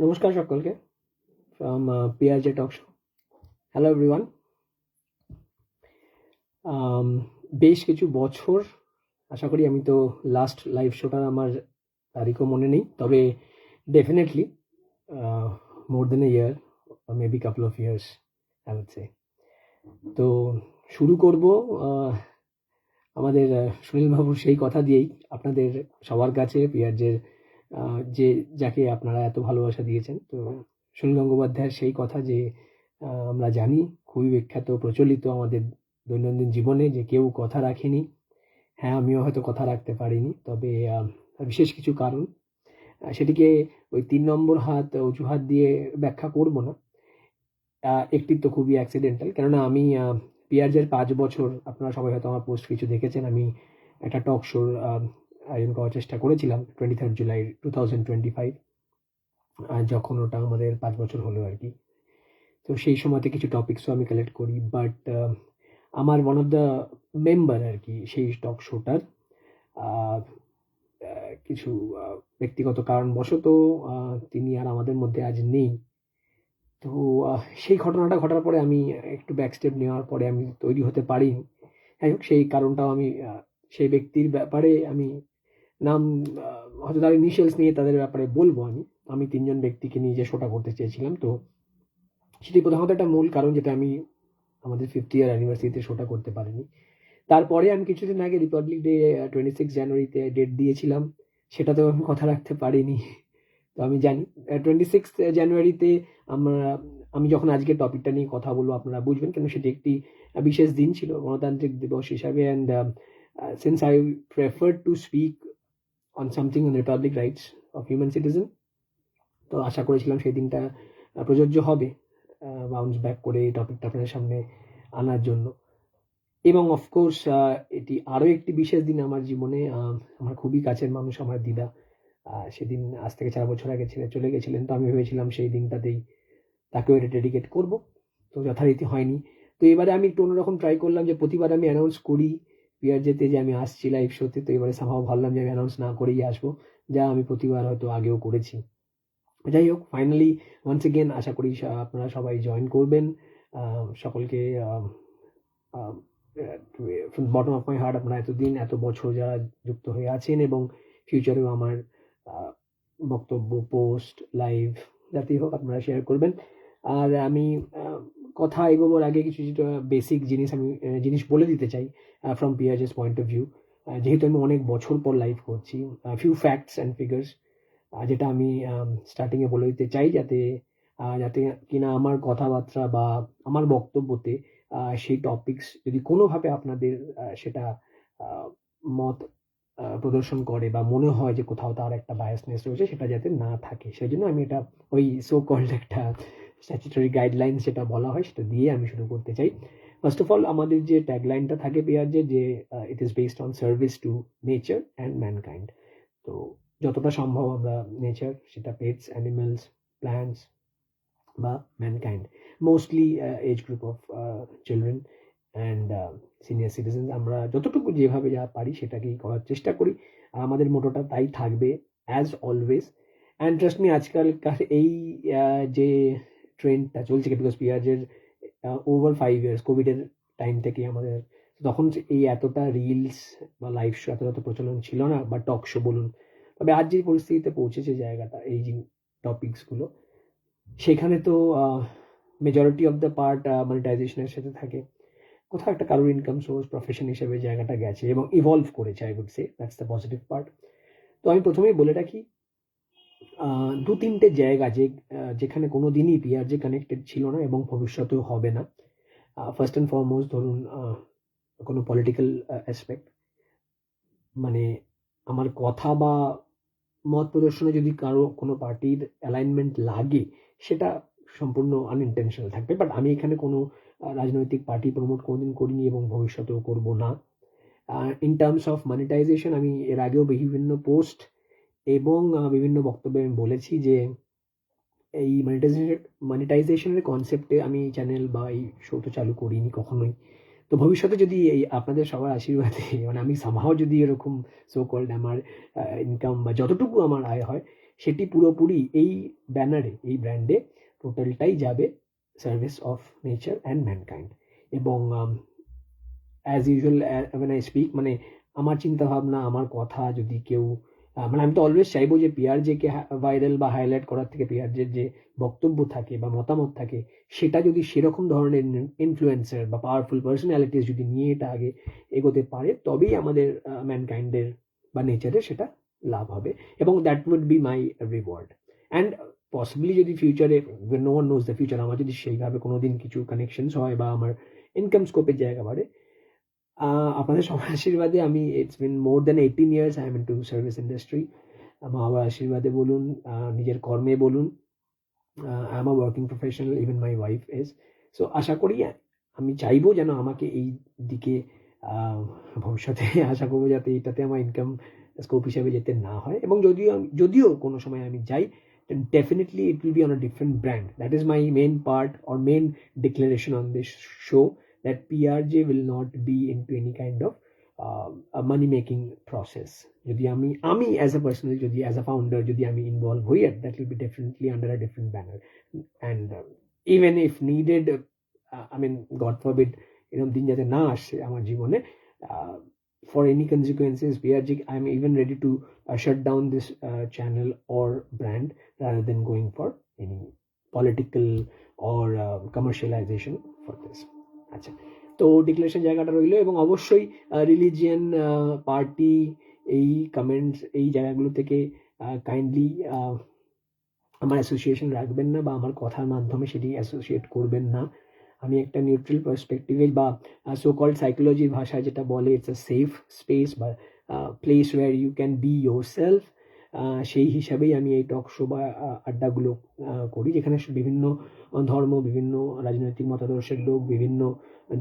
নমস্কার সকলকে from PRJ talk show. Hello everyone. বেশ কিছু বছর, আশা করি আমি তো লাস্ট লাইভ শোটার আমার তারিখও মনে নেই, তবে definitely more than a year or maybe couple of years I would say. তো শুরু করব আমাদের সুনীল বাবুর সেই কথা দিয়েই, আপনাদের সবার কাছে পিআরজের যে যাকে আপনারা এত ভালোবাসা দিয়েছেন। তো সুনীল গঙ্গোপাধ্যায়ের সেই কথা যে আমরা জানি খুবই বিখ্যাত, প্রচলিত আমাদের দৈনন্দিন জীবনে, যে কেউ কথা রাখেনি। হ্যাঁ, আমিও হয়তো কথা রাখতে পারিনি, তবে বিশেষ কিছু কারণ, সেটিকে ওই ৩ নম্বর হাত অজুহাত দিয়ে ব্যাখ্যা করব না। একটি তো খুবই অ্যাক্সিডেন্টাল, কেননা আমি পিআরজের ৫ বছর, আপনারা সবাই হয়তো আমার পোস্ট কিছু দেখেছেন, আমি একটা টক শোর আয়োজন করার চেষ্টা করেছিলাম 23 জুলাই 2025, যখন ওটা আমাদের ৫ বছর হলো আর কি। তো সেই সময়তে কিছু টপিক্সও আমি কালেক্ট করি, বাট আমার ওয়ান অফ দ্য মেম্বার আর কি সেই টক শোটার কিছু ব্যক্তিগত কারণবশত তিনি আর আমাদের মধ্যে আজ নেই। তো সেই ঘটনাটা ঘটার পরে আমি একটু ব্যাক স্টেপ নেওয়ার পরে আমি তৈরি হতে পারিনি। যাই হোক, সেই কারণটাও আমি সেই ব্যক্তির ব্যাপারে আমি নাম হয়তো তার ইনিশিয়ালস নিয়ে তাদের ব্যাপারে বলবো। আমি ৩ জন ব্যক্তিকে নিয়ে যে শোটা করতে চেয়েছিলাম, তো সেটি প্রধানত একটা মূল কারণ, যেটা আমি আমাদের 50 ইয়ার অ্যানিভার্সারিতে শোটা করতে পারিনি। তারপরে আমি কিছুদিন আগে রিপাবলিক ডে 26 জানুয়ারিতে ডেট দিয়েছিলাম, সেটাতেও আমি কথা রাখতে পারিনি। তো আমি জানি 26 জানুয়ারিতে আমি যখন আজকে টপিকটা নিয়ে কথা বলবো আপনারা বুঝবেন, কেন সেটি একটি বিশেষ দিন ছিল গণতান্ত্রিক দিবস হিসাবে। And since I prefer to speak on something on Republic rights of human citizen, তো আশা করেছিলাম সেই দিনটা প্রযোজ্য হবে বাউন্স ব্যাক করে এই টপিকটা আপনাদের সামনে আনার জন্য। এবং অফকোর্স এটি আরও একটি বিশেষ দিন আমার জীবনে। আমার খুবই কাছের মানুষ, আমার দিদা, সেদিন আজ থেকে 4 বছর আগে ছেড়ে চলে গেছিলেন। তো আমি ভেবেছিলাম সেই দিনটাতেই তাকেও এটা ডেডিকেট করব, তো যথারীতি হয়নি। তো এবারে আমি একটু অন্যরকম ট্রাই করলাম, যে প্রতিবার আমি অ্যানাউন্স করি পিআরজেতে যে আমি আসছি লাইভ শোতে। তো এবারে সামহাও ভাবলাম যে আমি অ্যানাউন্স না করেই আসবো, যা আমি প্রতিবার হয়তো আগেও করেছি। যাই হোক, ফাইনালি ওয়ান্স এগেন আশা করি আপনারা সবাই জয়েন করবেন। সকলকে from bottom of my heart, আপনারা এতদিন এত বছর যারা যুক্ত হয়ে আছেন এবং ফিউচারেও আমার বক্তব্য, পোস্ট, লাইভ যাতেই হোক আপনারা শেয়ার করবেন। আর আমি কথা এগোবার আগে কিছু বেসিক জিনিস বলে দিতে চাই ফ্রম পিআরজেস পয়েন্ট অফ ভিউ। যেহেতু আমি অনেক বছর পর লাইভ করছি, ফিউ ফ্যাক্টস অ্যান্ড ফিগার্স যেটা আমি স্টার্টিংয়ে বলে দিতে চাই, যাতে যাতে কিনা আমার কথাবার্তা বা আমার বক্তব্যতে সেই টপিকস যদি কোনোভাবে আপনাদের সেটা মত প্রদর্শন করে বা মনে হয় যে কোথাও তার একটা বায়াসনেস রয়েছে, সেটা যাতে না থাকে, সেই জন্য আমি এটা ওই সো কল্ড একটা স্ট্যাচুটরি গাইডলাইন যেটা বলা হয় সেটা দিয়ে আমি শুরু করতে চাই। ফার্স্ট অফ অল, আমাদের যে ট্যাগলাইনটা থাকে পিআরজে, যে it is based on service to nature and mankind. তো যতটা সম্ভব আমরা নেচার, সেটা পেটস, অ্যানিমেলস, প্ল্যান্টস বা mankind, mostly as group of children and senior citizen, আমরা যতটুকু যেভাবে যা পারি সেটাকেই করার চেষ্টা করি। আর আমাদের মোটোটা তাই থাকবে as always. And trust me, আজকালকার এই যে ট্রেন্ডটা চলছে, বিকজ পিআরজের ওভার 5 ইয়ার্স কোভিডের টাইম থেকে আমাদের, তখন এই এতটা রিলস বা লাইভ শো এতটা প্রচলন ছিল না, বা টক শো বলুন। তবে আজ যে পরিস্থিতিতে পৌঁছেছে জায়গাটা, এই যে টপিকসগুলো, সেখানে তো মেজরিটি অফ দ্য পার্ট মনিটাইজেশনের সাথে থাকে। কোথাও একটা কারোর ইনকাম সোর্স, প্রফেশন হিসেবে জায়গাটা গেছে এবং ইভলভ করেছে, I would say that's the positive part. তো আমি প্রথমেই বলে রাখি, 2-3টে জায়গা যেখানে কোনো দিনই পিআরজে কানেক্টেড ছিল না এবং ভবিষ্যতেও হবে না। ফার্স্ট অ্যান্ড ফরমোস্ট, ধরুন কোনো পলিটিক্যাল অ্যাসপেক্ট, মানে আমার কথা বা মত প্রদর্শনে যদি কারো কোনো পার্টির অ্যালাইনমেন্ট লাগে, সেটা সম্পূর্ণ আনইনটেনশনাল থাকবে। বাট আমি এখানে কোনো রাজনৈতিক পার্টি প্রমোট কোনোদিন করিনি এবং ভবিষ্যতেও করব না। ইন টার্মস অফ মনিটাইজেশন, আমি এর আগেও বিভিন্ন পোস্ট এবং বিভিন্ন বক্তব্যে আমি বলেছি যে এই মনিটাইজেশনের কনসেপ্টে আমি চ্যানেল বা এই শো তো চালু করিনি কখনোই। তো ভবিষ্যতে যদি এই আপনাদের সবার আশীর্বাদে মানে আমি সামহাও যদি এরকম সো কল্ড আমার ইনকাম বা যতটুকু আমার আয় হয়, সেটি পুরোপুরি এই ব্যানারে, এই ব্র্যান্ডে টোটালটাই যাবে service of nature and mankind. এবং as usual when I speak, মানে আমার চিন্তাভাবনা, আমার কথা যদি কেউ মানে আমি তো অলওয়েজ চাইবো যে পিআরজেকে ভাইরাল বা হাইলাইট করার থেকে পিআরজের যে বক্তব্য থাকে বা মতামত থাকে, সেটা যদি সেরকম ধরনের ইনফ্লুয়েন্সার বা পাওয়ারফুল পার্সোনালিটিস যদি নিয়ে এটা আগে এগোতে পারে, তবেই আমাদের ম্যানকাইন্ডের বা নেচারের সেটা লাভ হবে, এবং that would be my reward. And possibly যদি ফিউচারে, no one knows the future, আমার যদি সেইভাবে কোনোদিন কিছু কানেকশনস হয় বা আমার ইনকাম স্কোপের জায়গা বাড়ে, আপনাদের সবার আশীর্বাদে আমি, it's been more than 18 years I am into service industry. মা বাবার আশীর্বাদে বলুন, নিজের কর্মে বলুন, I am a working professional, even my wife is. So আশা করি, আমি চাইবো যেন আমাকে এই দিকে ভবিষ্যতে আশা করবো যাতে এটাতে আমার ইনকাম স্কোপ হিসাবে যেতে না হয়, এবং যদিও কোনো সময় আমি যাই, definitely it will be on a different brand. That is my main part or main declaration on this show, that PRJ will not be into any kind of a money making process. যদি আমি as a personal, যদি as a founder যদি আমি involve হই, that will be definitely under a different banner. And even if needed, I mean, God forbid, এরকম দিন যাতে না আসে আমার জীবনে, for any consequences, PRJ, I'm even ready to shut down this channel or brand rather than going for any political or commercialization for this. আচ্ছা, তো declaration জায়গাটা রইলো, এবং অবশ্যই রিলিজিয়ান, পার্টি, এই কমেন্টস, এই জায়গাগুলো থেকে কাইন্ডলি আমার অ্যাসোসিয়েশন রাখবেন না, বা আমার কথার মাধ্যমে সেটি অ্যাসোসিয়েট করবেন না। আমি একটা নিউট্রাল পার্সপেক্টিভে, বা সো কল্ড সাইকোলজির ভাষায় যেটা বলে, ইটস আ সেফ স্পেস বা place where you can be yourself, সেই হিসাবেই আমি এই টক শো বা আড্ডাগুলো করি, যেখানে বিভিন্ন ধর্ম, বিভিন্ন রাজনৈতিক মতাদর্শের লোক, বিভিন্ন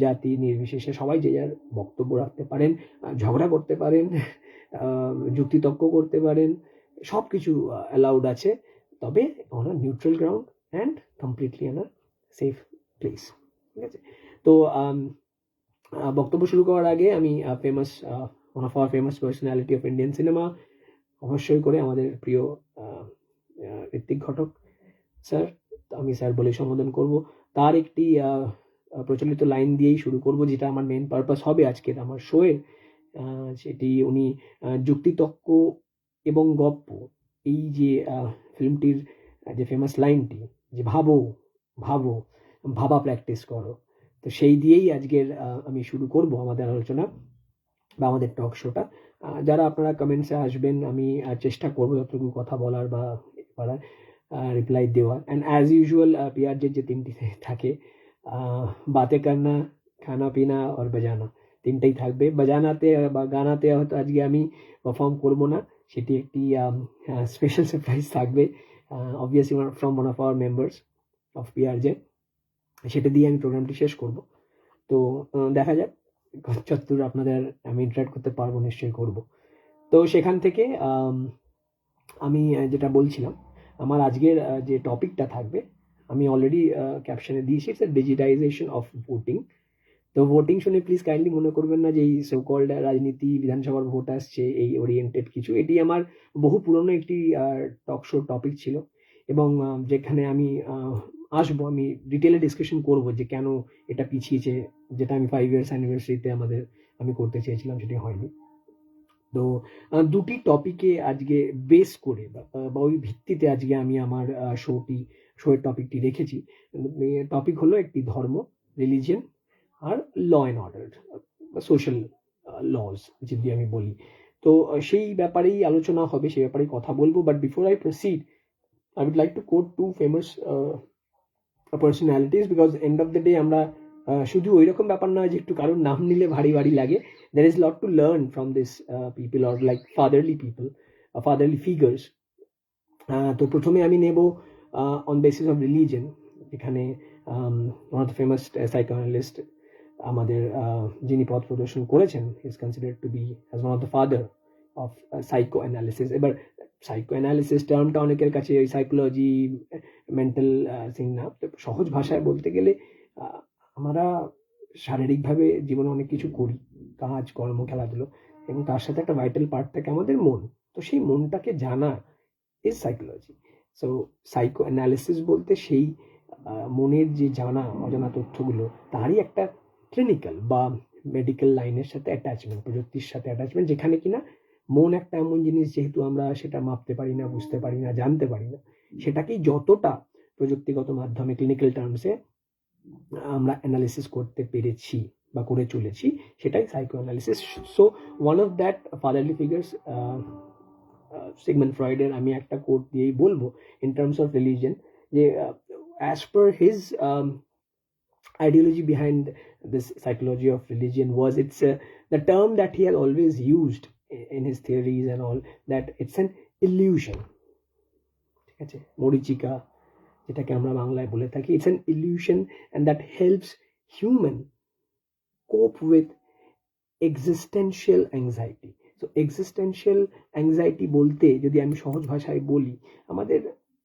জাতি নির্বিশেষে সবাই যে যার বক্তব্য রাখতে পারেন, ঝগড়া করতে পারেন, যুক্তিতর্ক করতে পারেন, সব কিছু অ্যালাউড আছে, তবে on a neutral ground and completely on a safe place. ঠিক আছে, তো বক্তব্য শুরু করার আগে আমি one of hour famous personality of Indian cinema, অবশ্যই করে আমাদের প্রিয় ঋত্বিক ঘটক স্যার, আমি স্যার বলে সম্বোধন করব, তার একটি প্রচলিত লাইন দিয়েই শুরু করব, যেটা আমার মেন পারপাস হবে আজকের আমার শোয়ের। সেটি উনি যুক্তিতর্ক এবং গপ্প, এই যে ফিল্মটির যে ফেমাস লাইনটি, যে ভাবো ভাবো, ভাবা প্র্যাকটিস করো, তো সেই দিয়েই আজকের আমি শুরু করব আমাদের আলোচনা বা আমাদের টক শোটা। যারা আপনারা কমেন্টসে আসবেন, আমি চেষ্টা করবো যতটুকু কথা বলার বা করার, রিপ্লাই দেওয়ার। অ্যান্ড অ্যাজ ইউজুয়াল পিআরজের যে তিনটি থাকে, বাতে করনা, খানা পিনা আর বাজানা, তিনটেই থাকবে। বাজানাতে বা গানাতে হয়তো আজকে আমি পারফর্ম করবো না, সেটি একটি স্পেশাল সারপ্রাইজ থাকবে, obviously from one of our members of PRJ, সেটা দিয়ে আমি প্রোগ্রামটি শেষ করব। তো দেখা যাক যতদূর আপনাদের আমি ইন্টারাক্ট করতে পারবো, নিশ্চয়ই করব। তো সেখান থেকে আমি যেটা বলছিলাম, আমার আজকের যে টপিকটা থাকবে, আমি অলরেডি ক্যাপশনে দিয়েছি, ইটস ডিজিটাইজেশন অফ ভোটিং। তো ভোটিং শুনে প্লিজ কাইন্ডলি মনে করবেন না যে এই সো কল্ড রাজনীতি, বিধানসভার ভোট আসছে, এই ওরিয়েন্টেড কিছু। এটি আমার বহু পুরনো একটি টক শো টপিক ছিল, এবং যেখানে আমি আসবো, আমি ডিটেলে ডিসকাশন করব যে কেন এটা পিছিয়েছে, যেটা আমি 5 years অ্যানিভার্সারিতে আমি করতে চেয়েছিলাম, সেটি হয়নি। তো দুটি টপিকে আজকে বেস করে বা ওই ভিত্তিতে আজকে আমি আমার শোয়ের টপিকটি রেখেছি। টপিক হলো একটি ধর্ম, রিলিজিয়ন, আর ল অ্যান্ড অর্ডার বা সোশ্যাল লজ যদি আমি বলি। তো সেই ব্যাপারেই আলোচনা হবে, সেই ব্যাপারেই কথা বলবো। But before I proceed, I would like to quote two famous personalities, because end of the day আমরা শুধু ওই রকম ব্যাপার নয় যে একটু কারোর নাম নিলে ভারী ভারী লাগে। There is lot to learn from this people, or like fatherly people, fatherly figures. তো প্রথমে আমি নেব on basis of religion, এখানে one of the famous psychoanalyst আমাদের যিনি পথ প্রদর্শন করেছেন, is considered to be as one of the father of psychoanalysis. এবার সাইকোঅ্যানালিসিস টার্মটা অনেকের কাছে ওই সাইকোলজি, মেন্টাল থিং না, সহজ ভাষায় বলতে গেলে আমরা শারীরিকভাবে জীবনে অনেক কিছু করি, কাজ কর্ম, খেলাধুলো, এবং তার সাথে একটা ভাইটাল পার্ট থাকে আমাদের মন। তো সেই মনটাকে জানা, is psychology. So psycho analysis বলতে সেই মনের যে জানা অজানা তথ্যগুলো তারই একটা ক্লিনিক্যাল বা মেডিকেল লাইনের সাথে অ্যাটাচমেন্ট, প্রযুক্তির সাথে অ্যাটাচমেন্ট, যেখানে কিনা মন একটা এমন জিনিস, যেহেতু আমরা সেটা মাপতে পারি না, বুঝতে পারি না, জানতে পারি না, সেটাকেই যতটা প্রযুক্তিগত মাধ্যমে ক্লিনিক্যাল টার্মসে আমরা অ্যানালিসিস করতে পেরেছি বা করে চলেছি, সেটাই psychoanalysis. So one of that fatherly figures Sigmund ফ্রয়েডের আমি একটা কোট দিয়েই বলবো ইন টার্মস অফ রিলিজিয়ন, যে as per his ideology behind this psychology of religion was it's the term that he has always used in his theories and all, that it's an illusion. ঠিক আছে, মরিচিকা যেটাকে আমরা বাংলায় বলে থাকি, it's an illusion and that helps human cope with existential anxiety. So existential anxiety বলতে যদি আমি সহজ ভাষায় বলি, আমাদের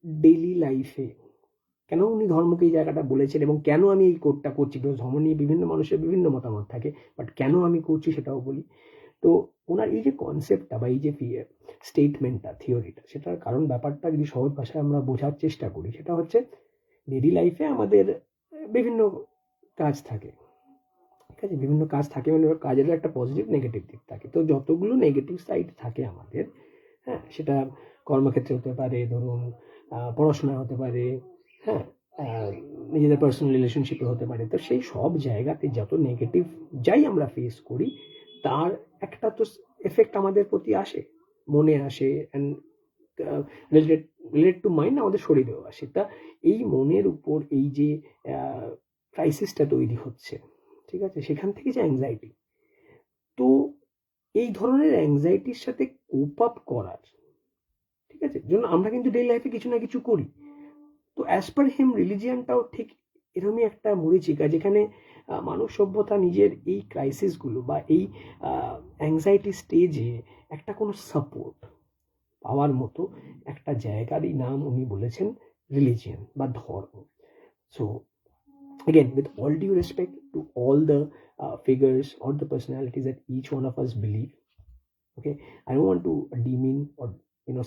ডেইলি লাইফে কেন উনি ধর্মকে এই জায়গাটা বলেছেন এবং কেন আমি এই কোটটা করছি, বিকজ ধর্ম নিয়ে বিভিন্ন মানুষের বিভিন্ন মতামত থাকে, বাট কেন আমি করছি সেটাও বলি। তো ওনার এই যে কনসেপ্টটা বা এই যে স্টেটমেন্টটা, থিওরিটা, সেটার কারণ ব্যাপারটা যদি সহজ ভাষায় আমরা বোঝার চেষ্টা করি, সেটা হচ্ছে ডেইলি লাইফে আমাদের বিভিন্ন কাজ থাকে, ঠিক আছে, বিভিন্ন কাজ থাকে, মানে কাজের একটা পজিটিভ নেগেটিভ দিক থাকে। তো যতগুলো নেগেটিভ সাইড থাকে আমাদের, হ্যাঁ, সেটা কর্মক্ষেত্রে হতে পারে, ধরুন পড়াশোনা হতে পারে, হ্যাঁ, নিজেদের পার্সোনাল রিলেশনশিপে হতে পারে, তো সেই সব জায়গাতে যত নেগেটিভ যাই আমরা ফেস করি, তার একটা তো এফেক্ট আমাদের প্রতি আসে, মনে আসে, অ্যান্ড রিলেটেড টু মাইন্ড আমাদের শরীরেও আসে। তা এই মনের উপর এই যে ক্রাইসিসটা তৈরি হচ্ছে, ঠিক আছে, সেখান থেকে যে অ্যাংজাইটি, তো এই ধরনের অ্যাংজাইটির সাথে কোপ আপ করার, ঠিক আছে, জন্য আমরা কিন্তু ডেইলি লাইফে কিছু না কিছু করি। তো অ্যাজ পার হিম রিলিজিয়ানটাও ঠিক এরকমই একটা মরিচিকা, যেখানে মানব সভ্যতা নিজের এই ক্রাইসিসগুলো বা এই অ্যাংজাইটি স্টেজে একটা কোনো সাপোর্ট পাওয়ার মতো একটা জায়গারই নাম উনি বলেছেন রিলিজিয়ান বা ধর্ম। So again, with all due respect to all the figures or the personalities that each one of us believe, okay, I don't want to demean or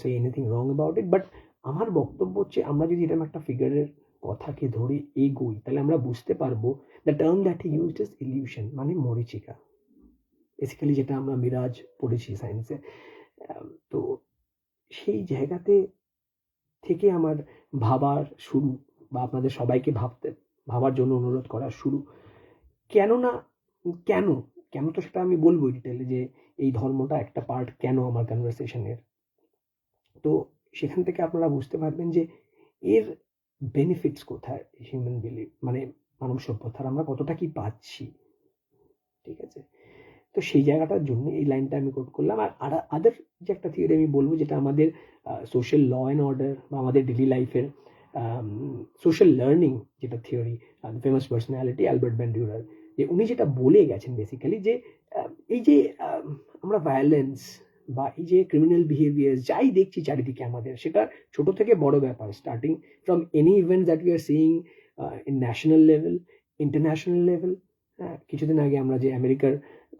say anything wrong about it, but আমার বক্তব্য হচ্ছে, আমরা যদি এরকম একটা ফিগারের কথাকে ধরে এগোই, তাহলে আমরা বুঝতে পারবো the term that he used is illusion, মানে মরিচিকা, বেসিক্যালি যেটা আমরা মিরাজ পড়েছি সায়েন্সে। তো সেই জায়গাতে থেকে আমার ভাবার শুরু, বা আপনাদের সবাইকে ভাবার জন্য অনুরোধ করা শুরু। কেননা কেন কেন তো সেটা আমি বলবো ডিটেলে, যে এই ধর্মটা একটা পার্ট কেন আমার কনভারসেশনের। তো সেখান থেকে আপনারা বুঝতে পারবেন যে এর বেনিফিটস কোথায়, হিউম্যান বিলিভ মানে মানব সভ্যতার আমরা কতটা কি পাচ্ছি, ঠিক আছে। তো সেই জায়গাটার জন্য এই লাইনটা আমি কোট করলাম। আর আদার যে একটা থিওরি আমি বলবো, যেটা আমাদের সোশ্যাল ল অ্যান্ড অর্ডার বা আমাদের ডেলি লাইফের সোশ্যাল লার্নিং যেটা থিওরি, ফেমাস পার্সোনালিটি অ্যালবার্ট ব্যান্ডিউরার, যে উনি যেটা বলে গেছেন বেসিক্যালি, যে এই যে আমরা ভায়োলেন্স বা এই যে ক্রিমিনাল বিহেভিয়ার যাই দেখছি চারিদিকে আমাদের, সেটা ছোট থেকে বড় ব্যাপার, starting from any event that we are seeing in national level, international level. হ্যাঁ, কিছুদিন আগে আমরা যে আমেরিকার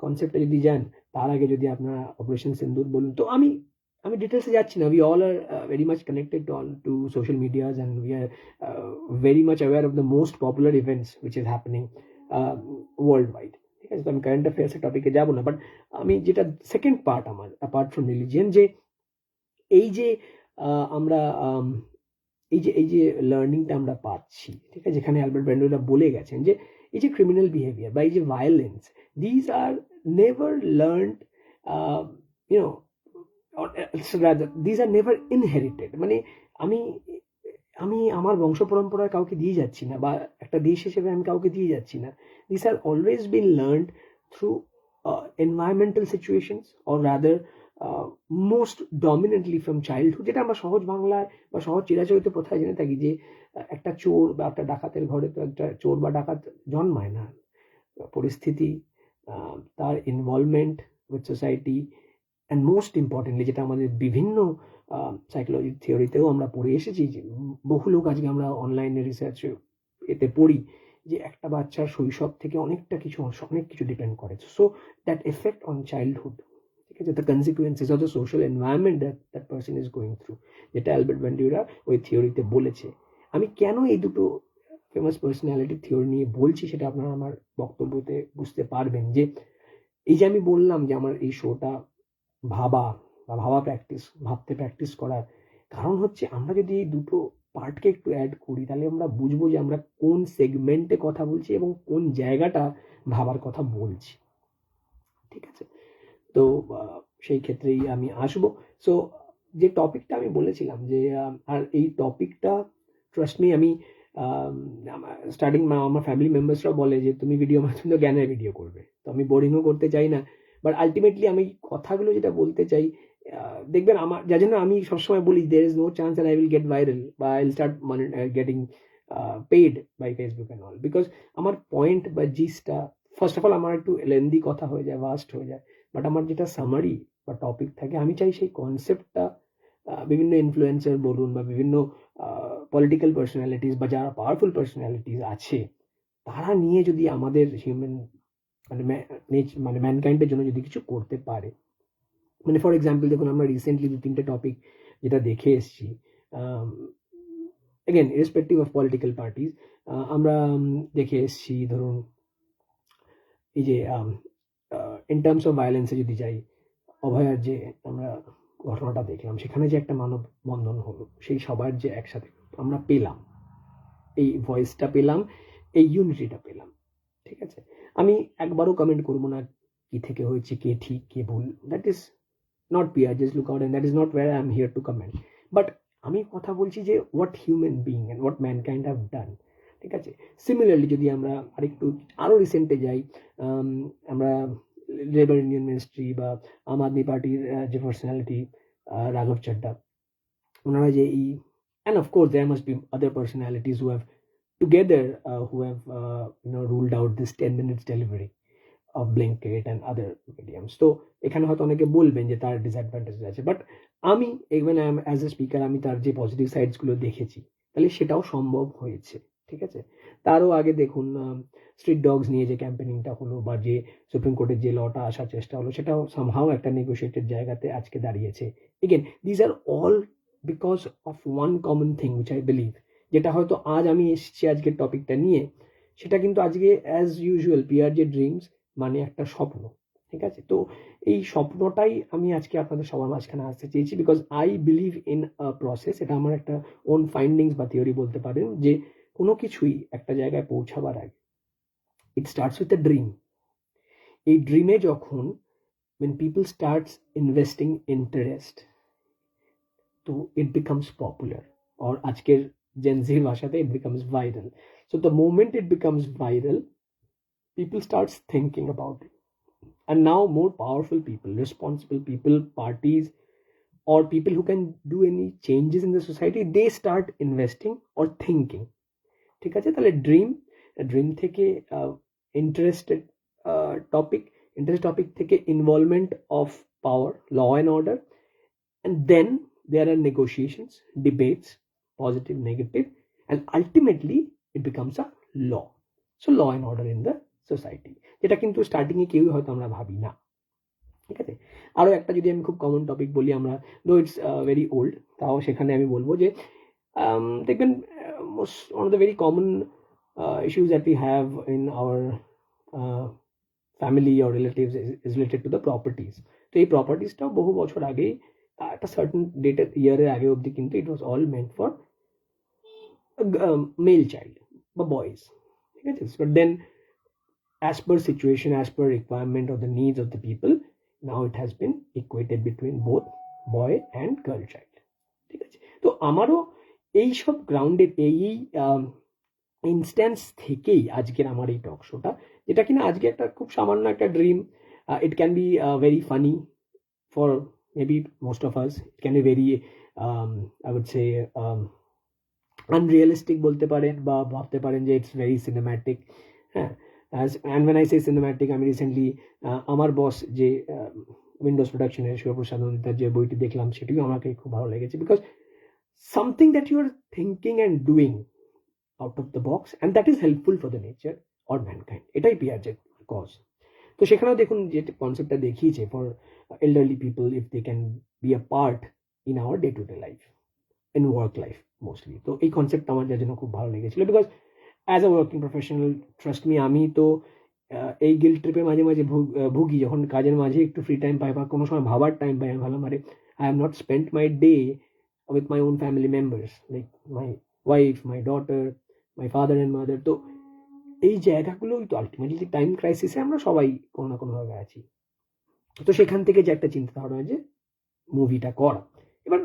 কনসেপ্টটা যদি যান, তার আগে যদি আপনারা অপারেশন সিন্দুর বলুন, তো আমি ডিটেলসে যাচ্ছি না। We all are very much connected to social medias and we are very much aware of the most popular events which is happening world wide, ঠিক আছে। তো আমি কারেন্ট অ্যাফেয়ার্সের টপিকে যাবো না, বাট আমি যেটা সেকেন্ড পার্ট আমার, অ্যাপার্ট ফ্রম রিলিজিয়ন, যে এই যে আমরা এই যে লার্নিংটা আমরা পাচ্ছি, ঠিক আছে, যেখানে অ্যালবার্ট ব্যান্ডিউরা বলে গেছেন যে এই যে ক্রিমিনাল বিহেভিয়ার বা এই যে violence, these are never learned, these are never inherited, মানে আমি আমি আমার বংশ পরম্পরায় কাউকে দিয়ে যাচ্ছি না, বা একটা দেশ হিসেবে আমি কাউকে দিয়ে যাচ্ছি না। This are always been learned through environmental situations, or rather most dominantly from childhood, যেটা আমরা সহজ বাংলায় বা সহজ চিরাচরিত প্রথায় জেনে থাকি, যে একটা চোর বা একটা ডাকাতের ঘরে তো একটা চোর বা ডাকাত জন্মায় না, পরিস্থিতি, তার involvement with society, and most importantly যেটা আমাদের বিভিন্ন সাইকোলজি থিওরিতেও আমরা পড়ে এসেছি, যে বহু লোক আজকে আমরা অনলাইনে রিসার্চ এতে পড়ি, যে একটা বাচ্চার শৈশব থেকে অনেক কিছু ডিপেন্ড করে। So that effect on childhood, ঠিক আছে, the consequences of the social environment that person is going through, যেটা অ্যালবার্ট বান্ডিউরা ওই থিওরিতে বলেছে। আমি কেন এই দুটো ফেমাস পার্সোনালিটি থিওরি নিয়ে বলছি সেটা আপনারা আমার বক্তব্যতে বুঝতে পারবেন, যে এই যে আমি বললাম যে আমার এই শোটা ভাবতে প্র্যাকটিস করার কারণ হচ্ছে, আমরা যদি এই দুটো পার্টকে একটু অ্যাড করি তাহলে আমরা বুঝবো যে আমরা কোন সেগমেন্টে কথা বলছি এবং কোন জায়গাটা ভাবার কথা বলছি। ঠিক আছে, তো সেই ক্ষেত্রেই আমি আসবো। সো যে টপিকটা আমি বলেছিলাম যে আর এই টপিকটা ট্রাস্ট মি, আমি স্টার্টিং আমার ফ্যামিলি মেম্বার্সরাও বলে যে তুমি ভিডিও মাধ্যমে তো জ্ঞানের ভিডিও করবে, তো আমি বোরিংও করতে চাই না, বাট আলটিমেটলি আমি কথাগুলো যেটা বলতে চাই, দেখবেন আমার যার জন্য আমি সবসময় বলি there is no chance that I will get viral বা I will start getting paid by Facebook and all, because আমার পয়েন্ট বা জিসটা ফার্স্ট অফ অল আমার একটু লেন্দি কথা হয়ে যায়, ভাস্ট হয়ে যায়, বাট আমার যেটা সামারি বা টপিক থাকে আমি চাই সেই কনসেপ্টটা বিভিন্ন ইনফ্লুয়েন্সার বলুন বা বিভিন্ন পলিটিক্যাল পার্সোনালিটিস বা যারা পাওয়ারফুল পার্সোনালিটিস আছে তারা নিয়ে যদি আমাদের হিউম্যান মানে ম্যানকাইন্ডের জন্য যদি কিছু করতে পারে, মানে ফর এক্সাম্পল দেখুন আমরা রিসেন্টলি 2-3টে টপিক যেটা দেখে এসেছি, again irrespective of political parties, আমরা দেখে এসেছি ধরুন এই যে ইন টার্মস অফ ভায়োলেন্সে যদি যাই, অভয়ার যে আমরা ঘটনাটা দেখলাম সেখানে যে একটা মানববন্ধন হলো, সেই সবার যে একসাথে আমরা পেলাম, এই ভয়েসটা পেলাম, এই ইউনিটিটা পেলাম। ঠিক আছে, আমি একবারও কমেন্ট করবো না কি থেকে হয়েছে, কে ঠিক কে ভুল, that is not peer just look out, and that is not where I am here to comment, but আমি কথা বলছি যে what human being and what mankind have done. ঠিক আছে, সিমিলারলি যদি আমরা আরও রিসেন্টে যাই, আমরা লেবার ইউনিয়ন মিনিস্ট্রি বা আম আদমি পার্টির যে পার্সোনালিটি রাঘব চাড্ডা, ওনারা যে এই, and of course there must be other personalities who have together who have ruled out this 10 minutes delivery of Blinkit and other mediums. তো এখানে হয়তো অনেকে বলবেন যে তার ডিসঅ্যাডভান্টেজ আছে, বাট আমি even I am as a speaker আমি তার যে পজিটিভ সাইডসগুলো দেখেছি, তাহলে সেটাও সম্ভব হয়েছে। ঠিক আছে, তারও আগে দেখুন স্ট্রিট ডগস নিয়ে যে ক্যাম্পেনিংটা হলো বা যে সুপ্রিম কোর্টের যে লটা আসার চেষ্টা হলো, সেটাও সামহাও একটা নেগোশিয়েটেড জায়গাতে আজকে দাঁড়িয়েছে। Again these are all because of one common thing which I believe, যেটা হয়তো আজ আমি এসেছি আজকের টপিকটা নিয়ে, সেটা কিন্তু আজকে অ্যাজ ইউজুয়াল পিআর যে ড্রিমস মানে একটা স্বপ্ন। ঠিক আছে, তো এই স্বপ্নটাই আমি আজকে আপনাদের সবার মাঝখানে আসতে চেয়েছি, because I believe in a process. এটা আমার একটা ওন ফাইন্ডিংস বা থিওরি বলতে পারেন, যে কোনো কিছুই একটা জায়গায় পৌঁছাবার আগে it starts with a dream. এই ড্রিমে যখন when people starts investing interest, তো it becomes popular, or আজকের Gen Z ভাষাতে it becomes viral. So the moment it becomes viral, people starts thinking about it, and now more powerful people, responsible people, parties, or people who can do any changes in the society, they start investing or thinking. ঠিক আছে, তাহলে dream থেকে interested topic থেকে involvement of power, law and order, and then there are negotiations, debates, positive, negative, and ultimately it becomes a law. So law and order in the society, যেটা কিন্তু স্টার্টিংয়ে কেউই হয়তো আমরা ভাবি না। ঠিক আছে, আরও একটা যদি আমি খুব কমন টপিক বলি, আমরা দো ইটস ভেরি ওল্ড, তাও সেখানে আমি বলবো যে দেখবেন one of the very common issues that we have in our family or relatives is related to the properties. তো এই প্রপার্টিসটাও বহু বছর আগেই একটা সার্টেন ডেটের ইয়ারের আগে অবধি কিন্তু it was all meant for male child বা বয়েজ। ঠিক আছে, but then as per situation, as per requirement of the needs of the people, now it has been equated between both boy and girl child. ঠিক আছে, তো আমারও এইসব grounded এই instance থেকেই আজকের আমার এই টক শোটা, যেটা কিনা আজকে একটা খুব সামান্য একটা dream, it can be very funny for maybe most of us, it can be very I would say unrealistic বলতে পারেন, বা ভাবতে পারেন যে ইটস ভেরি সিনেম্যাটিক। হ্যাঁ, and when I say cinematic, আমি রিসেন্টলি আমার বস যে উইন্ডোজ প্রোডাকশনের শিবপ্রসাদ নন্দিতার যে বইটি দেখলাম, সেটিও আমাকে খুব ভালো লেগেছে, because something that you are thinking and doing out of the box, and that is helpful for the nature or mankind, এটাই পিয়াজের কজ। তো সেখানেও দেখুন যে কনসেপ্টটা দেখিয়েছে for elderly people if they can be a part in our day-to-day life, in work life mostly. তো এই concept আমার যার জন্য খুব ভালো লেগেছিল, because as a working professional, trust me, আমি তো এই গিল্ট ট্রিপে মাঝে মাঝে ভুগি, যখন কাজের মাঝে একটু ফ্রি টাইম পাই বা কোনো সময় ভাবার টাইম পাই, আমি ভালো মারে I have not spent my day with my own family members, like my wife, my daughter, my father and mother. তো এই জায়গাগুলোই তো আলটিমেটলি টাইম ক্রাইসিসে আমরা সবাই কোনো না কোনোভাবে আছি। তো সেখান থেকে যে একটা চিন্তা ধারণা যে মুভিটা করা, এবার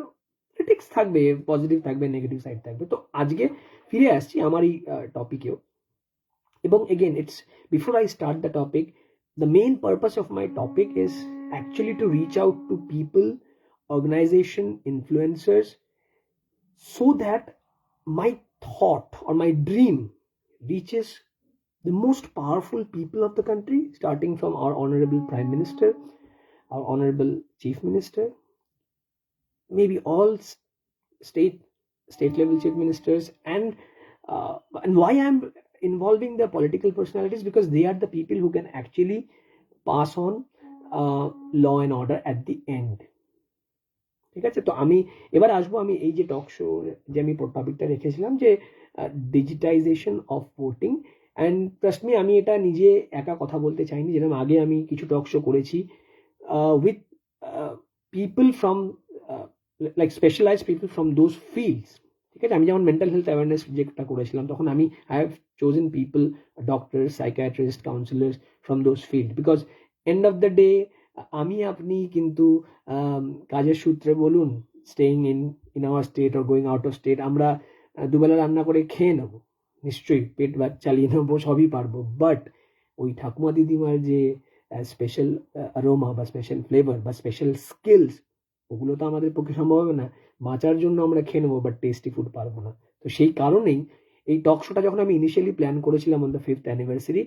ক্রিটিক্স থাকবে, পজিটিভ থাকবে, নেগেটিভ সাইড থাকবে। তো আজকে ফিরে আসছি আমার এই টপিকেও, এবং again it's before I start the topic, the main purpose of my topic is actually to reach out to people, organization, influencers, so that my thought or my dream reaches the most powerful people of the country, starting from our honorable Prime Minister, our honorable Chief Minister, maybe all state level chief ministers, and why I'm involving the political personalities, because they are the people who can actually pass on law and order at the end. ঠিক আছে, তো আমি এবার আসবো, আমি এই যে talk show যে আমি টপিকটা রেখেছিলাম যে digitisation of voting, and trust me, আমি এটা নিজে একা কথা বলতে চাইনি, যেরকম আগে আমি কিছু টক শো করেছি with people from like specialise people from those fields. ঠিক আছে, আমি যেমন মেন্টাল হেলথ অ্যাওয়ারনেস যেটা করেছিলাম, তখন আমি I have chosen people, doctor, psychiatrist, councillors from those field, because end of the day আমি আপনি কিন্তু কাজের সূত্রে বলুন, staying in our state or going out of state, আমরা দুবেলা রান্না করে খেয়ে নেবো, নিশ্চয়ই পেট চালিয়ে নেবো, সবই পারবো, বাট ওই ঠাকুমা দিদিমার যে স্পেশাল অ্যারোমা বা স্পেশাল ফ্লেভার বা স্পেশাল স্কিলস, ওগুলো তো আমাদের পক্ষে সম্ভব হবে না। বাঁচার জন্য আমরা খেয়ে নেবো, বাট টেস্টি ফুড পারবো না। তো সেই কারণেই এই টক শোটা যখন আমি ইনিশিয়ালি প্ল্যান করেছিলাম অন দ্য 5th অ্যানিভার্সারি,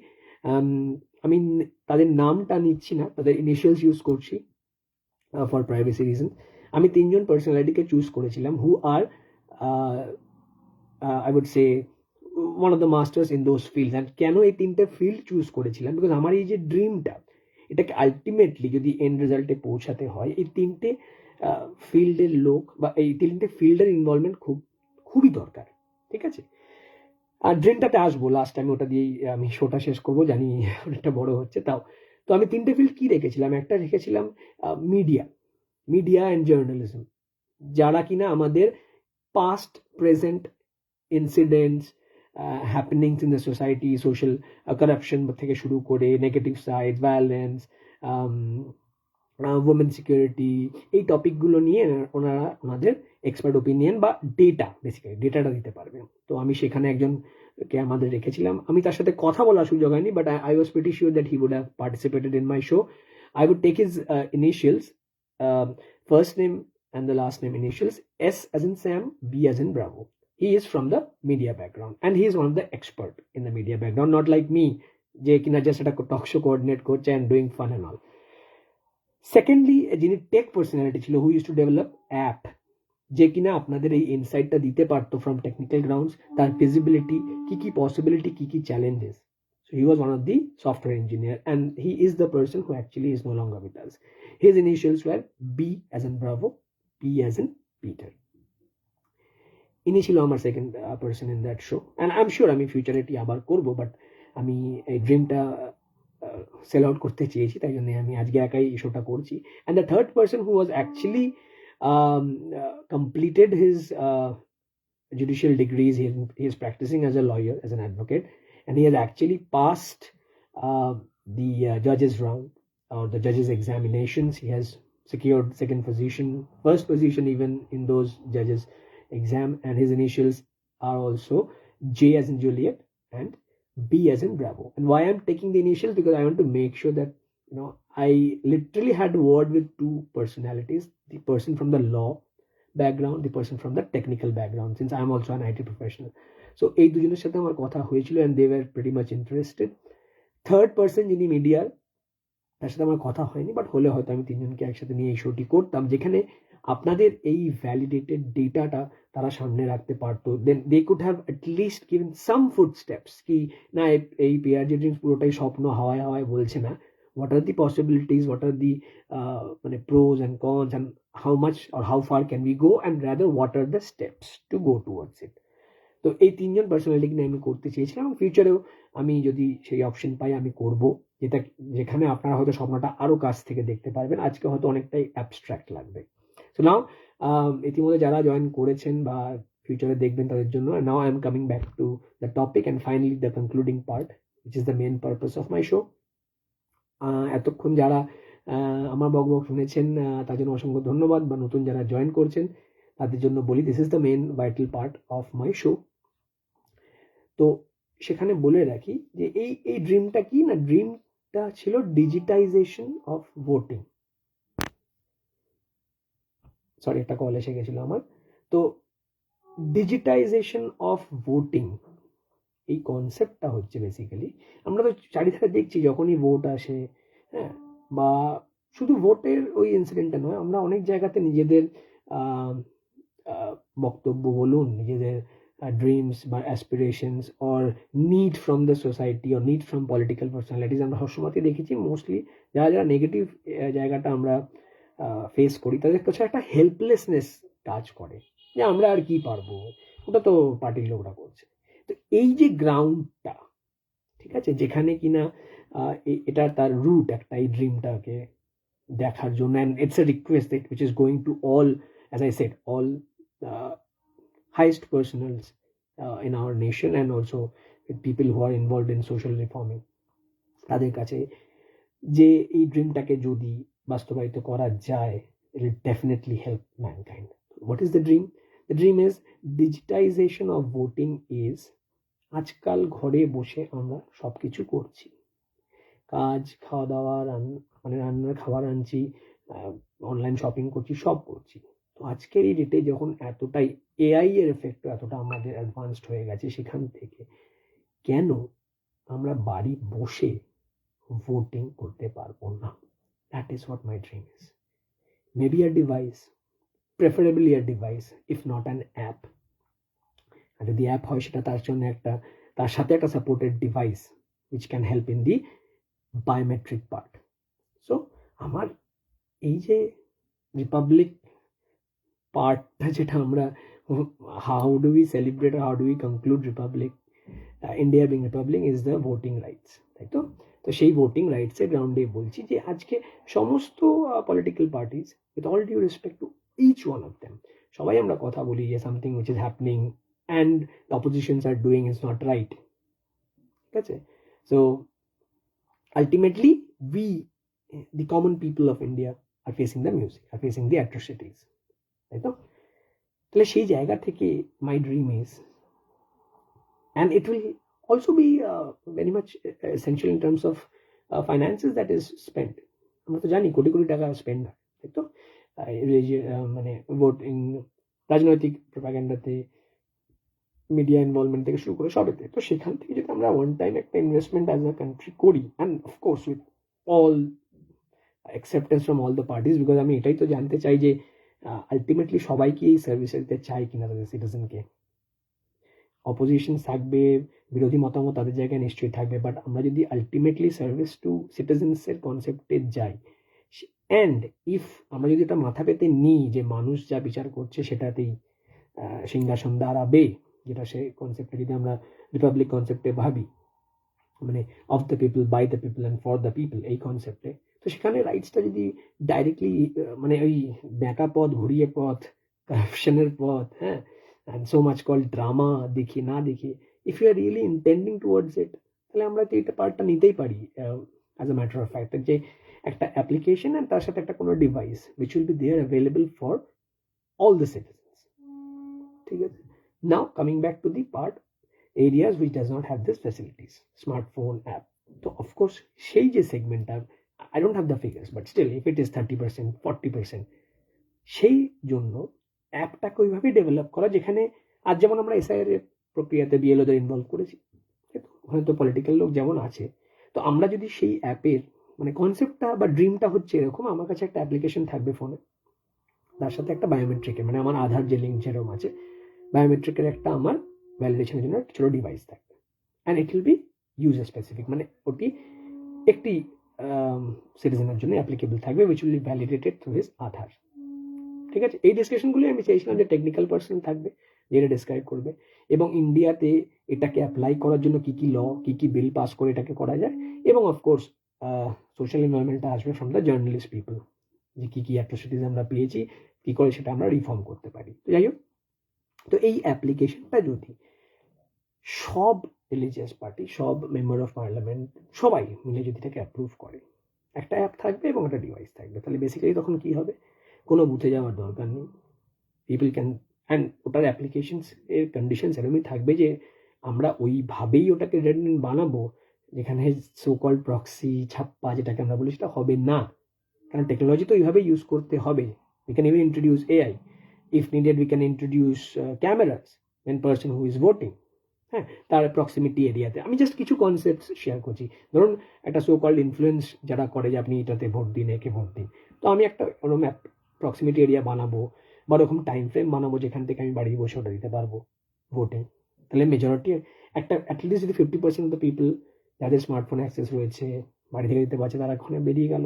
আমি তাদের নামটা নিচ্ছি না, তাদের ইনিশিয়ালস ইউজ করছি ফর প্রাইভেসি রিজন। আমি 3 জন পার্সোনালিটিকে চুজ করেছিলাম who are I would say one of the masters in those fields. And কেন এই 3টে ফিল্ড চুজ করেছিলাম, বিকজ আমার এই যে ড্রিমটা, এটাকে আলটিমেটলি যদি এন্ড রেজাল্টে পৌঁছাতে হয়, এই 3টে ফিল্ডের লোক বা এই 3টে ফিল্ডের ইনভলভমেন্ট খুবই দরকার। ঠিক আছে, আর ড্রিমটাতে আসবো, লাস্ট টাইম ওটা দিয়েই আমি শোটা শেষ করবো, জানি অনেকটা বড় হচ্ছে তাও। তো আমি 3টে ফিল্ড কি রেখেছিলাম, একটা রেখেছিলাম মিডিয়া অ্যান্ড জার্নালিজম, যারা কিনা আমাদের past present incidents, happenings in the society, social corruption থেকে শুরু করে negative side, violence, women security, এই টপিকগুলো নিয়ে ওনাদের এক্সপার্ট ওপিনিয়ন বা ডেটা, বেসিক্যালি ডেটাটা দিতে পারবেন। তো আমি সেখানে একজনকে আমাদের রেখেছিলাম, আমি তার সাথে কথা বলার সুযোগ হয়নি, but I was pretty sure that he would have participated in my show. I would take his initials, first name and the last name initials, S as in Sam, B as in Bravo. He is from the media background and he is one of the expert in the media background, not like me, je kina just a talk show coordinate coach and doing fun and all. Secondly, যিনি take personality ছিল, হু use to develop app, যে কিনা আপনাদের এই ইনসাইটটা দিতে পারতো from technical grounds, তার feasibility, কি পসিবিলিটি, কি challenges. So he was one of the software engineer and he is the person who actually is no longer with us. His initials were B as in Bravo, P as in Peter. ইনি ছিল আমার second person in that show, and I am sure আমি ফিউচারে এটি আবার করবো, but আমি এই ড্রিমটা সেল আউট করতে চেয়েছি, তাই জন্য আমি আজকে একাই এই শোটা করছি। And the third person who was actually completed his judicial degrees, he is practicing as a lawyer, as an advocate, and he has actually passed the judges round or the judges examinations. He has secured second position, first position even in those judges exam, and his initials are also J as in Juliet and B as in Bravo. And why I'm taking the initials, because I want to make sure that I literally had word with two personalities, the person from the law background, the person from the technical background, since I'm also an IT professional. So এই দুজনের সাথে আমার কথা হয়েছিল and they were pretty much interested. Third person যিনি মিডিয়ার, তার সাথে আমার কথা হয়নি, বাট হলে হয়তো আমি 3 জনকে একসাথে নিয়ে এই শোটি করতাম, যেখানে আপনাদের এই ভ্যালিডেটেড ডেটাটা তারা সামনে রাখতে পারতো। Then they could have at least given some food steps, কি না এই পিআরজি ড্রিমস পুরোটাই স্বপ্ন, হাওয়ায় বলছে না, what are the possibilities, what are the pros and cons, and how much or how far can we go, and rather what are the steps to go towards it. তো এই তিনজন পার্সোনালিটি নিয়ে আমি করতে চেয়েছিলাম, এবং ফিউচারেও আমি যদি সেই অপশন পাই আমি করব, যেখানে আপনারা হয়তো স্বপ্নটা আরো কাছ থেকে দেখতে পারবেন। আজকে হয়তো অনেকটাই অ্যাবস্ট্রাক্ট লাগবে। সো নাও ইতিমধ্যে যারা জয়েন করেছেন বা ফিউচারে দেখবেন তাদের জন্য, now I am coming back to the topic and finally the concluding part, which is the main purpose of my show. এতক্ষণ যারা আমার বকবক শুনেছেন তার জন্য অসংখ্য ধন্যবাদ, বা নতুন যারা জয়েন করছেন তাদের জন্য বলি this is the main vital part of my show. তো সেখানে বলে রাখি যে এই ড্রিমটা কি না, ড্রিমটা ছিল ডিজিটাইজেশন অফ ভোটিং। সরি, একটা কল এসে গেছিল আমার। তো ডিজিটাইজেশন অফ ভোটিং এই কনসেপ্টটা হচ্ছে বেসিক্যালি, আমরা তো চারিধারে দেখছি যখনই ভোট আসে, হ্যাঁ, বা শুধু ভোটের ওই ইনসিডেন্টটা নয়, আমরা অনেক জায়গাতে নিজেদের বক্তব্য বলুন, নিজেদের ড্রিমস বা aspirations or need from the society or need from political personalities, আমরা সবসময়তে দেখেছি মোস্টলি যারা নেগেটিভ জায়গাটা আমরা ফেস করি, তাদের কাছে একটা হেল্পলেসনেস কাজ করে, যে আমরা আর কি পারবো, ওটা তো পার্টির লোকরা করছে। তো এই যে গ্রাউন্ডটা, ঠিক আছে, যেখানে কিনা এটা তার রুট একটা এই ড্রিমটাকে দেখার জন্য, and it's a request which is going to all, as I said, all highest personals in our nation, and also with people who are involved in social reforming, তাদের কাছে যে এই ড্রিমটাকে যদি বাস্তবায়িত করা যায়, it will definitely help mankind. What is the dream? The dream is digitization of voting is, আজকাল ঘরে বসে আমরা সবকিছু করছি, কাজ, খাওয়া দাওয়া, রান্নার খাবার আনছি, অনলাইন শপিং করছি, সব করছি। তো আজকের এই ডেটে যখন এতটাই এআই এর এফেক্ট এতটা আমাদের অ্যাডভান্সড হয়ে গেছে, সেখান থেকে কেন আমরা বাড়ি বসে ভোটিং করতে পারবো না? That is what my dream is. Maybe a device, preferably a device, if not an app. আর যদি অ্যাপ হয় সেটা তার সাথে একটা supported device which can help in the biometric part. So আমার এই যে রিপাবলিক পার্টটা, যেটা আমরা how do we celebrate, how do we conclude republic, India being republic is the voting rights, তাই তো? তো সেই ভোটিং রাইটসের গ্রাউন্ডে বলছি যে আজকে সমস্ত political parties, with all due respect to each one of them, সবাই আমরা কথা বলি যে something which is happening and the oppositions are doing is not right, ঠিক আছে? So ultimately we, the common people of India, are facing the music, are facing the atrocities, তাই তো? তাহলে সেই জায়গা থেকে my dream is, and it will also be very much essential in terms of finances that is spent. আমরা তো জানি কোটি কোটি টাকা স্পেন্ড হয়, তাই তো? ভোটিং, রাজনৈতিক প্রোপাগ্যান্ডাতে, মিডিয়া ইনভলভমেন্ট থেকে শুরু করে সবেতে। তো সেখান থেকে যদি আমরা ওয়ান টাইম একটা ইনভেস্টমেন্ট অ্যাজ আ কান্ট্রি করি, and of course with all acceptance from all the parties, because আমি এটাই তো জানতে চাই যে আলটিমেটলি সবাইকে এই সার্ভিসেস দিতে চাই কিনা তাদের সিটিজেনকে। অপোজিশন থাকবে, বিরোধী মতামত তাদের জায়গায় নিশ্চয়ই থাকবে, বাট আমরা যদি আলটিমেটলি সার্ভিস টু সিটিজেন্সের কনসেপ্টে যাই, অ্যান্ড ইফ আমরা যদি এটা মাথা পেতে নিই যে মানুষ যা বিচার করছে সেটাতেই সিংহাসন দাঁড়াবে, যেটা সে কনসেপ্টে যদি আমরা রিপাবলিক কনসেপ্টে ভাবি, মানে of the people, by the people and for the people, এই কনসেপ্টে, তো সেখানে রাইটসটা যদি ডাইরেক্টলি মানে ওই ব্যাটা পথ, ঘুরিয়ে পথ, কারাপশনের পথ, হ্যাঁ, and so much call drama দেখি না দেখি, if you are really intending towards it, তাহলে আমরা তো এটা পার্টটা নিতেই পারি as a matter of fact, যে একটা অ্যাপ্লিকেশন অ্যান্ড তার সাথে একটা কোনো device which will be there available for all the citizens, ঠিক আছে? Now coming back to the part areas which does not have these facilities, smartphone app. So of course সেই যে সেগমেন্টটা, I don't have the figures, but still if it is 30%, 40%, সেই জন্য অ্যাপটাকে ওইভাবে develop করা, যেখানে আজ যেমন আমরা এসআইআর এর প্রক্রিয়াতে বিএলওদের ইনভলভ করেছি, ওখানে তো পলিটিক্যাল লোক যেমন আছে, তো আমরা যদি সেই অ্যাপের মানে কনসেপ্টটা বা ড্রিমটা হচ্ছে এরকম, আমার কাছে একটা অ্যাপ্লিকেশন থাকবে ফোনে, তার সাথে একটা বায়োমেট্রিকের, মানে আমার আধার যে লিঙ্ক যেরকম আছে, বায়োমেট্রিকের একটা আমার ভ্যালিডেশনের জন্য একটা ছোটো ডিভাইস থাকবে, and it will be user specific, মানে ওটি একটি সিটিজেনের জন্য অ্যাপ্লিকেবল থাকবে, which will be validated through his Aadhaar. ঠিক আছে, এই ডিসকাশনগুলি আমি চাইছিলাম যে টেকনিক্যাল পার্সন থাকবে যেটা ডিসক্রাইব করবে, এবং ইন্ডিয়াতে এটাকে অ্যাপ্লাই করার জন্য কী কী ল, কী কী বিল পাস করে এটাকে করা যায়, এবং অফকোর্স সোশ্যাল এনভায়রনমেন্টটা আসবে ফ্রম দ্য জার্নালিস্ট পিপল, যে কী কী অ্যাট্রোসিটিস আমরা পেয়েছি, কী করে সেটা আমরা রিফর্ম করতে পারি। তো যাই হোক, তো এই অ্যাপ্লিকেশনটা যদি সব রিলিজিয়াস পার্টি, সব মেম্বার অফ পার্লামেন্ট সবাই মিলে যদি এটাকে অ্যাপ্রুভ করে, একটা অ্যাপ থাকবে এবং একটা ডিভাইস থাকবে, তাহলে বেসিক্যালি তখন কী হবে, কোনো বুথে যাওয়ার দরকার নেই। পিপল ক্যান, অ্যান্ড ওটার অ্যাপ্লিকেশনস এর কন্ডিশনস এরকমই থাকবে যে আমরা ওইভাবেই ওটাকে রেডমেন্ট বানাবো, যেখানে সো কল্ড প্রক্সি ছাপ্পা যেটাকে আমরা বলি সেটা হবে না, কারণ টেকনোলজি তো এইভাবে ইউজ করতে হবে। We can even introduce AI, if needed we can introduce cameras when person who is voting, হ্যাঁ, তার প্রক্সিমিটি এরিয়াতে। আমি জাস্ট কিছু কনসেপ্ট শেয়ার করছি। ধরুন একটা সো কল্ড ইনফ্লুয়েন্স যারা করে যে আপনি এটাতে ভোট দিন, একে ভোট দিন, তো আমি একটা ওরকম প্রক্সিমিটি এরিয়া বানাবো বা ওরকম টাইম ফ্রেম বানাবো যেখান থেকে আমি বাড়ি বসে ওটা দিতে পারবো ভোটিং। তাহলে মেজরিটি একটা অ্যাটলিস্ট যদি 50% অফ দ্য পিপল যাদের স্মার্টফোন অ্যাক্সেস রয়েছে, বাড়ি থেকে দিতে পারছে, তারা ওখানে বেরিয়ে গেল।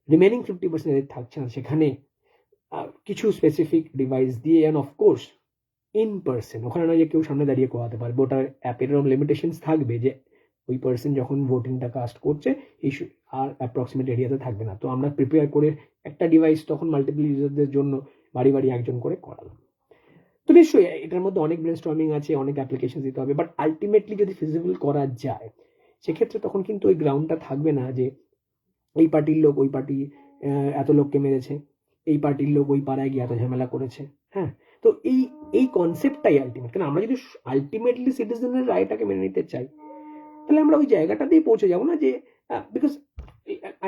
রিমেনিং 50% যাদের থাকছে না, সেখানে কিছু স্পেসিফিক ডিভাইস দিয়ে, অ্যান্ড অফকোর্স ইন পার্সন, ওখানে নয় যে কেউ সামনে দাঁড়িয়ে করাতে পারবে, ওটার অ্যাপের লিমিটেশনস থাকবে যে ওই পার্সন যখন ভোটিংটা কাস্ট করছে এই আর অ্যাপ্রক্সিমেট এরিয়াতে থাকবে না। তো আমরা প্রিপেয়ার করে একটা ডিভাইস তখন মাল্টিপল ইউজারদের জন্য বাড়ি বাড়ি একজন করে করালাম। তো নিশ্চয়ই এটার মধ্যে অনেক ব্রেনস্টর্মিং আছে, অনেক অ্যাপ্লিকেশন দিতে হবে, বাট আলটিমেটলি যদি ফিজিবল করা যায় সেক্ষেত্রে তখন কিন্তু ওই গ্রাউন্ডটা থাকবে না যে এই পার্টির লোক ওই পার্টি এত লোককে মেরেছে, এই পার্টির লোক ওই পাড়ায় গিয়ে এত ঝামেলা করেছে। হ্যাঁ, তো এই কনসেপ্টটাই আলটিমেট, কারণ আমরা যদি আলটিমেটলি সিটিজেনের রায়টাকে মেনে নিতে চাই, তাহলে আমরা ওই জায়গাটাতেই পৌঁছে যাবো না যে, because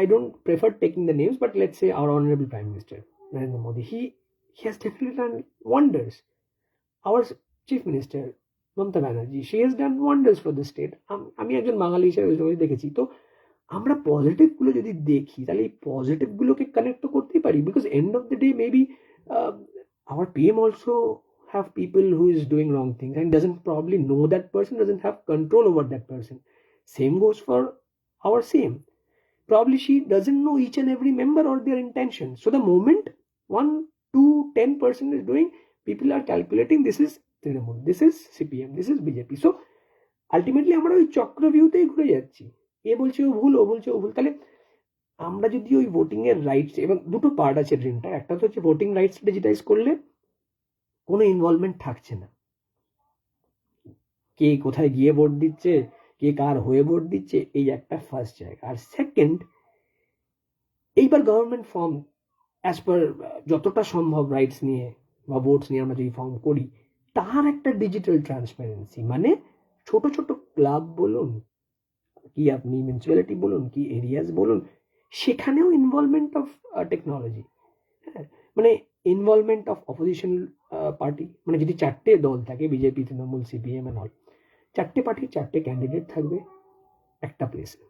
I don't prefer taking the names, but let's say our honorable Prime Minister Narendra Modi, he has definitely done wonders. Our Chief Minister Mamata Banerjee, she has done wonders for the state. আমি একজন বাঙালি হিসেবে দেখেছি। তো আমরা পজিটিভগুলো যদি দেখি তাহলে এই পজিটিভগুলোকে কানেক্ট তো করতেই পারি, because end of the day maybe our PM also have people who is doing wrong things and doesn't probably know that person, doesn't have control over that person. Same goes for our CM. Probably she doesn't know each and every member or their intention. So the moment 1, 2, 10% is doing, people are calculating this is Trinamool, this is CPM, this is BJP. So ultimately আমরা ওই চক্রভিউতেই ঘুরে যাচ্ছি, এ বলছে ও ভুল, ও বলছে ও ভুল। তাহলে আমরা যদি ওই ভোটিং এর রাইটস, এবং দুটো পার্ট আছে ড্রিমটা, একটা তো হচ্ছে ভোটিং রাইটস ডিজিটাইজ করলে কোনো ইনভলভমেন্ট থাকছে না, কে কোথায় গিয়ে ভোট দিচ্ছে, কে কার হয়ে ভোট দিচ্ছে, এই একটা ফার্স্ট জায়গা। আর সেকেন্ড, এইবার গভর্নমেন্ট ফর্ম অ্যাজ পার যতটা সম্ভব রাইটস নিয়ে বা ভোটস নিয়ে আমরা যদি ফর্ম করি, তার একটা ডিজিটাল ট্রান্সপারেন্সি, মানে ছোট ছোট ক্লাব বলুন, কি আপনি মিউনিসিপ্যালিটি বলুন, কি এরিয়াস বলুন, সেখানেও ইনভলভমেন্ট অফ টেকনোলজি। হ্যাঁ, মানে ইনভলভমেন্ট অফ অপোজিশন পার্টি, মানে যদি 4টে দল থাকে, বিজেপি, তৃণমূল, সিপিএম এন্ড অল, 4টে পার্টির 4টে ক্যান্ডিডেট থাকবে একটা প্লেসে।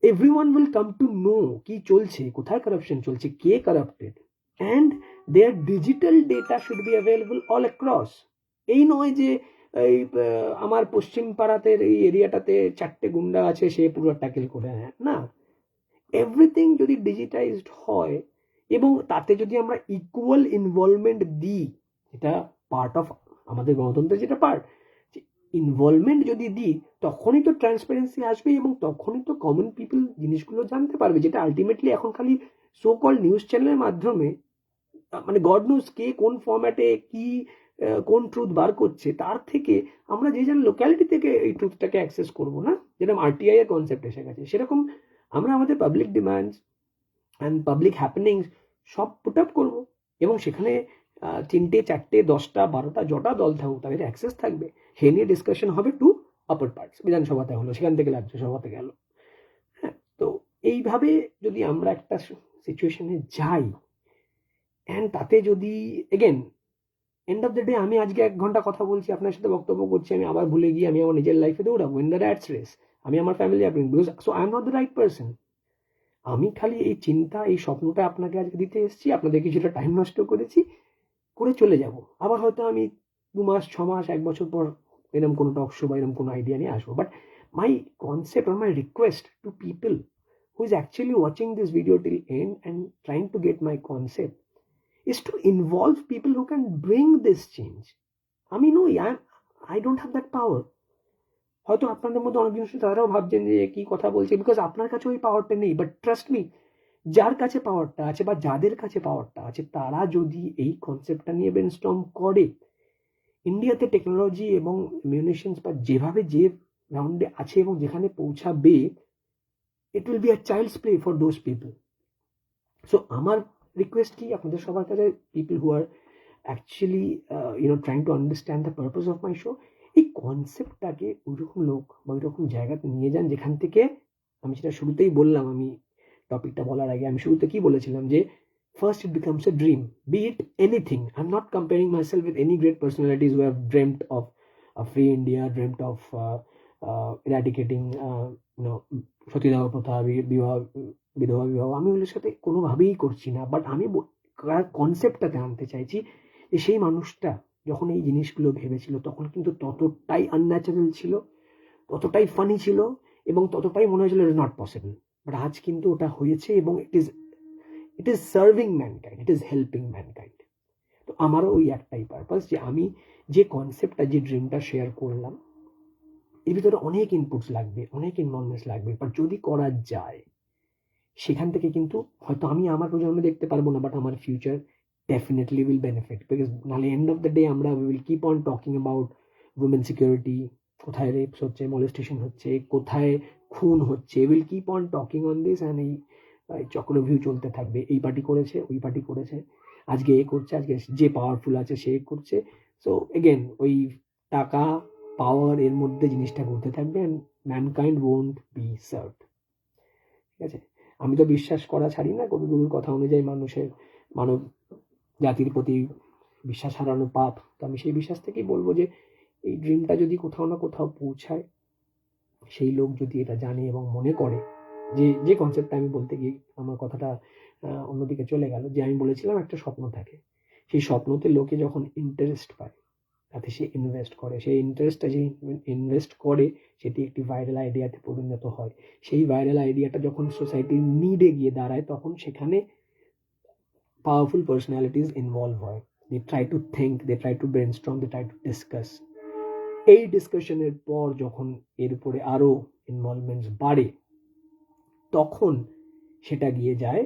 everyone will come to know কি চলছে, কোথায় কারাপশন চলছে, কে corrupted, and their digital data should be available all across. এই নয় যে এই আমার পশ্চিম পাড়াতে এই এরিয়াটাতে 4টে গুন্ডা আছে, সে পুরো ট্যাকেল করে নেয় না। এভরিথিং যদি ডিজিটাইজড হয় এবং তাতে যদি আমরা ইকুয়াল ইনভলভমেন্ট দিই, এটা পার্ট অফ আমাদের গণতন্ত্রের যেটা পার্ট, ইনভলভমেন্ট যদি দিই তখনই তো ট্রান্সপারেন্সি আসবে এবং তখনই তো কমন পিপল জিনিসগুলো জানতে পারবে, যেটা আলটিমেটলি এখন খালি সো কল নিউজ চ্যানেলের মাধ্যমে, মানে গড নোজ কে কোন ফরম্যাটে কি কোন ট্রুথ বার করছে, তার থেকে আমরা যে যার লোক্যালিটি থেকে এই ট্রুথটাকে অ্যাক্সেস করবো না, যেরকম আরটিআই এর কনসেপ্ট এসে গেছে, সেরকম আমরা আমাদের পাবলিক ডিমান্ডস অ্যান্ড পাবলিক হ্যাপেনিংস সব পুট আপ করবো, এবং সেখানে 3টে 4টে 10টা 12টা যটা দল থাকুক তাদের অ্যাক্সেস থাকবে, হে নিয়ে ডিসকাশন হবে টু আপার পার্টস, বিধানসভাতে হলো, সেখান থেকে রাজ্যসভাতে গেল। হ্যাঁ, তো এইভাবে যদি আমরা একটা সিচুয়েশনে যাই, অ্যান্ড তাতে যদি again end of the day, আমি আজকে 1 ঘন্টা কথা বলছি, আপনার সাথে বক্তব্য করছি, আমি আবার ভুলে গিয়ে আমি আমার নিজের লাইফে দৌড়াবো ইন দ্য র্যাটস রেস, আমি আমার ফ্যামিলি আপনি, because so I am not the right person. আমি খালি এই চিন্তা, এই স্বপ্নটা আপনাকে আজকে দিতে এসেছি, আপনাদের কিছুটা টাইম নষ্ট করেছি, করে চলে যাব। আবার হয়তো আমি 2 মাস 6 মাস 1 বছর পর এরকম কোনো টক শো বা এরকম কোনো আইডিয়া নিয়ে আসবো। But my concept or my request to people who is actually watching this video till end and trying to get my concept is to involve people who can bring this change. আমি নই, I don't have that power. হয়তো আপনাদের মধ্যে অনেকজন তারাও ভাবছেন যে কি কথা বলছে, বিকজ আপনার কাছে ওই পাওয়ারটা নেই। বাট ট্রাস্ট মি, যার কাছে পাওয়ারটা আছে বা যাদের কাছে পাওয়ারটা আছে, তারা যদি এই কনসেপ্টটা নিয়ে ব্রেনস্টর্ম করে, ইন্ডিয়াতে টেকনোলজি এবং মিউনিশনস বা যেভাবে যে রাউন্ডে আছে এবং যেখানে পৌঁছাবে, it will be a child's play for those people. So আমার রিকোয়েস্ট কি আপনাদের সবার কাছে, people who are actually trying to understand the purpose of my show, এই কনসেপ্টটাকে ওইরকম লোক বা ওইরকম জায়গাতে নিয়ে যান যেখান থেকে, আমি সেটা শুরুতেই বললাম, আমি টপিকটা বলার আগে আমি শুরুতে কি বলেছিলাম, যে first it becomes a dream, be it anything. I'm not comparing myself with any great personalities who have dreamt of a free India, dreamt of eradicating সতীদাহ প্রথা, বিধবা বিবাহ। আমি ওগুলোর সাথে কোনোভাবেই করছি না, বাট আমি কনসেপ্টটাতে আনতে চাইছি যে সেই মানুষটা যখন এই জিনিসগুলো ভেবেছিল তখন কিন্তু ততটাই আনন্যাচারাল ছিল, ততটাই ফানি ছিল এবং ততটাই মনে হয়েছিল it is not possible. But আজ কিন্তু ওটা হয়েছে এবং it is serving mankind, it is helping mankind. তো আমারও ওই একটাই পারপাস, যে আমি যে কনসেপ্টটা, যে ড্রিমটা শেয়ার করলাম, এর ভিতরে অনেক ইনপুটস লাগবে, অনেক ইনভলভমেন্টস লাগবে, বাট যদি করা যায় সেখান থেকে কিন্তু হয়তো আমি আমার প্রজন্মে দেখতে পারবো না, বাট আমার future definitely will benefit, because নালে এন্ড অফ দ্য ডে আমরা will keep on talking about women security, কোথায় রেপস হচ্ছে, মলেস্টেশন হচ্ছে, কোথায় খুন হচ্ছে, will keep on talking on this, and এই চক্রভিউ চলতে থাকবে। এই পার্টি করেছে, ওই পার্টি করেছে, আজকে এ করছে, আজকে যে পাওয়ারফুল আছে সে করছে। সো এগেন ওই টাকা পাওয়ার এর মধ্যে জিনিসটা ঘুরতে থাকবে, and mankind won't be served. ঠিক আছে, আমি তো বিশ্বাস করা ছাড়ি না, কবিগুরুর কথা অনুযায়ী মানব জাতির প্রতি বিশ্বাস হারানো পাপ। তো আমি সেই বিশ্বাস থেকেই বলবো যে এই ড্রিমটা যদি কোথাও না কোথাও পৌঁছায়, সেই লোক যদি এটা জানে এবং মনে করে, যে কনসেপ্টটা আমি বলতে গিয়ে আমার কথাটা অন্যদিকে চলে গেল, যে আমি বলেছিলাম একটা স্বপ্ন থাকে, সেই স্বপ্নতে লোকে যখন ইন্টারেস্ট পায় তাতে সে ইনভেস্ট করে, সেই ইন্টারেস্টটা যে ইনভেস্ট করে সেটি একটি ভাইরাল আইডিয়াতে পরিণত হয়। সেই ভাইরাল আইডিয়াটা যখন সোসাইটির নিডে গিয়ে দাঁড়ায়, তখন সেখানে powerful personalities involve হয়। They try to think, they try to brainstorm, they try to discuss. এই ডিসকাশনের পর যখন এর উপরে আরো ইনভলভমেন্টস বাড়ে, তখন সেটা গিয়ে যায়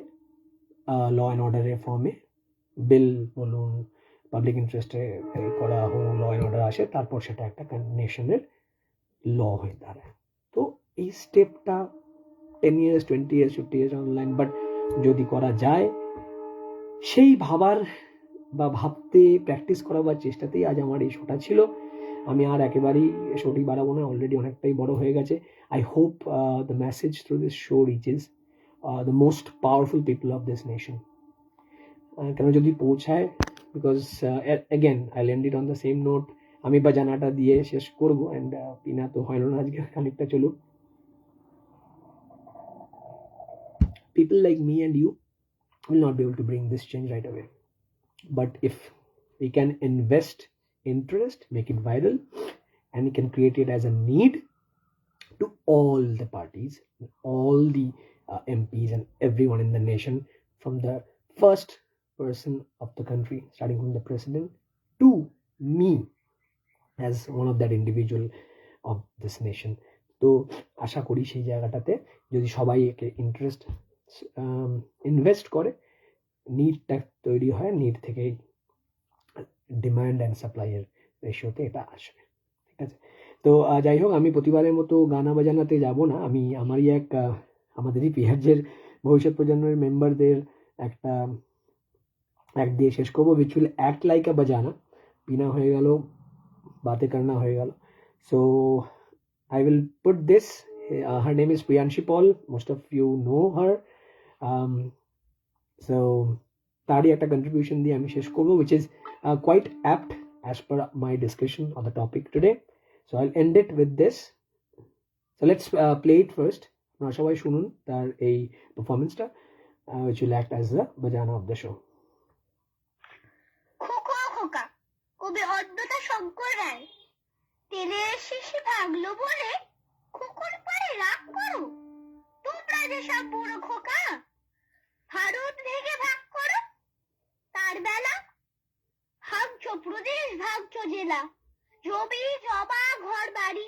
ল অ্যান্ড অর্ডারের ফর্মে, বিল বলুন, পাবলিক ইন্টারেস্টে করা হোক, ল অ্যান্ড অর্ডার আসে, তারপর সেটা একটা নেশনের ল হয়ে দাঁড়ায়। তো এই স্টেপটা 10 years, 20 years, 50 years online, but যদি করা যায়, সেই ভাবার বা ভাবতে প্র্যাকটিস করাবার চেষ্টাতেই আজ আমার এই শোটা ছিল। আমি আর একেবারেই শোটি বাড়াবো না, অলরেডি অনেকটাই বড় হয়ে গেছে। I hope the message through this show reaches the most powerful people of this nation. কেন যদি পৌঁছায়, because again I land it on the same note, আমি বা জানাটা দিয়ে শেষ করবো। অ্যান্ড পিনা তো হইল না আজকে, খানিকটা চলুক। People like me and you will not be able to bring this change right away, but if we can invest interest, make it viral, and we can create it as a need to all the parties, all the MPs and everyone in the nation, from the first person of the country, starting from the president to me as one of that individual of this nation. তো আশা করি সেই জায়গাটাতে যদি সবাই একে interest invest করে, নিডটা তৈরি হয়, নিড থেকে ডিমান্ড অ্যান্ড সাপ্লাইয়ের রেশিওতে এটা আসবে। ঠিক আছে, তো যাই হোক, আমি প্রতিবারের মতো গানা বাজানাতে যাব না। আমি আমারই আমাদেরই পিহার্জের ভবিষ্যৎ প্রজন্মের মেম্বারদের একটা অ্যাক্ট দিয়ে শেষ করবো, which will act like a বাজানা। পিনা হয়ে গেল, বাতে করনা হয়ে গেল। So I will put this. Her name is Priyanshi Paul. Most of you know her. So তারই একটা contribution দিয়ে আমি শেষ করবো, which is quite apt as per my discussion on the topic today. So I'll end it with this. So let's play it first. আপনারা সবাই শুনুন তার এই পারফরমেন্সটা, which will act as the bajana of the show. খোকা কবি অদ্যতা শঙ্কর রায় তেলের শেষে ভাগলো বলে খোকন পারে রাগ করো তোমরা যে সব বুড়ো খোকা, ভারত ভেঙে ভাগ করো। তার বেলা ভাগছো প্রদেশ, ভাগছো জেলা, জমি জমা ঘর বাড়ি,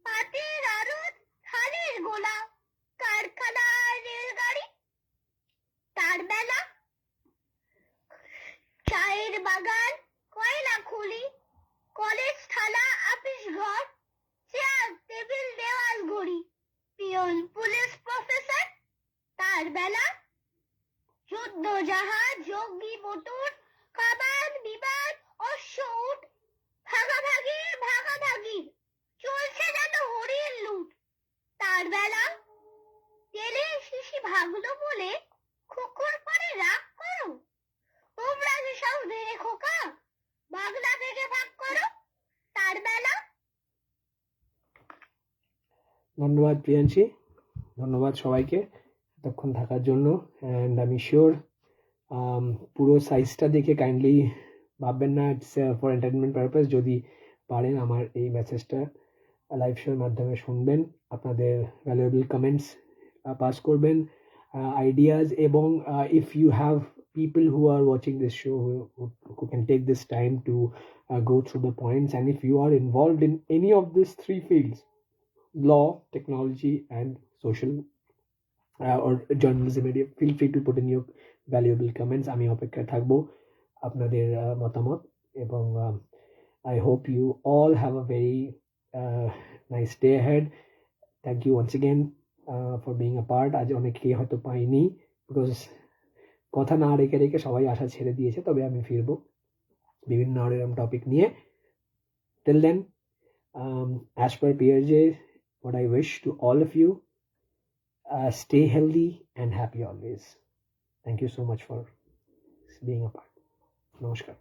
পাটের আড়ত, ধানের গোলা, কারখানা রেলগাড়ি। তার বেলা চায়ের বাগান, কয়লা খুলি, কলেজ থানা আপিস ঘর, চেয়ার টেবিল দেওয়াল ঘড়ি, পিয়ন পুলিশ প্রফেসর। তার বেলা যুদ্ধ জাহাজ, জঙ্গি মোটর, কামান বিমান, অশ্ব উট, ভাগাভাগি চলছে যেন হরির লুট। তার বেলা তেলে শিশি ভাগলো বলে কুকুর পরে রাগ করো। তোমরা যে সব ধরে খোকা, বাংলা থেকে ভাগ করো। তার বেলা ধন্যবাদ প্রিয়াংশী, ধন্যবাদ সবাইকে এতক্ষণ থাকার জন্য। অ্যান্ড আমি শিওর পুরো সাইজটা দেখে কাইন্ডলি ভাববেন না ইটস ফর এন্টারটেনমেন্ট পারপাস। যদি পারেন আমার এই মেসেজটা লাইভ শোর মাধ্যমে শুনবেন, আপনাদের ভ্যালুয়েবল কমেন্টস পাস করবেন, আইডিয়াজ, এবং if you have people who are watching this show who can take this time to go through the points, and if you are involved in any of these three fields, law, technology and social or journalism, feel free to put in your valuable comments. আমি অপেক্ষায় থাকবো আপনাদের মতামত, এবং I hope you all have a very nice day ahead. Thank you once again for being a part. আজ অনেকেই হয়তো পাইনি, because কথা না রেখে রেখে সবাই আশা ছেড়ে দিয়েছে, তবে আমি ফিরবো বিভিন্ন এরকম টপিক নিয়ে। Till then, as per PRJ, what I wish to all of you, stay healthy and happy always. Thank you so much for being a part. Namaskar.